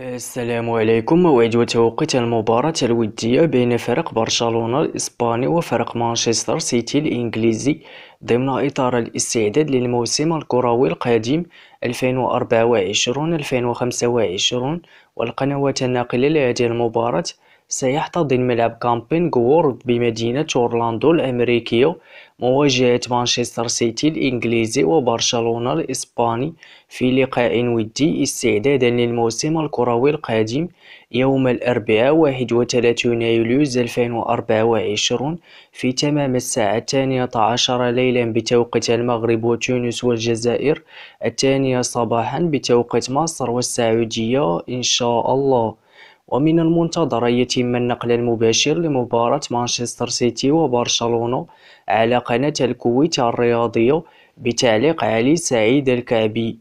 السلام عليكم. موعد وتوقيت المباراة الودية بين فريق برشلونة الإسباني وفريق مانشستر سيتي الإنجليزي ضمن إطار الاستعداد للموسم الكروي القادم 2024-2025. والقنوات الناقلة لهذه المباراة سيحتضن ملعب كامبين غورد بمدينة أورلاندو الأمريكية مواجهة مانشستر سيتي الإنجليزي وبرشلونة الإسباني في لقاء ودي استعدادا للموسم الكروي القادم يوم الأربعاء 31 يوليو 2024 في تمام الساعة 12 ليلا بتوقيت المغرب وتونس والجزائر، 2 صباحا بتوقيت مصر والسعودية إن شاء الله. ومن المنتظر أن يتم النقل المباشر لمباراة مانشستر سيتي وبرشلونة على قناة الكويت الرياضية بتعليق علي سعيد الكعبي.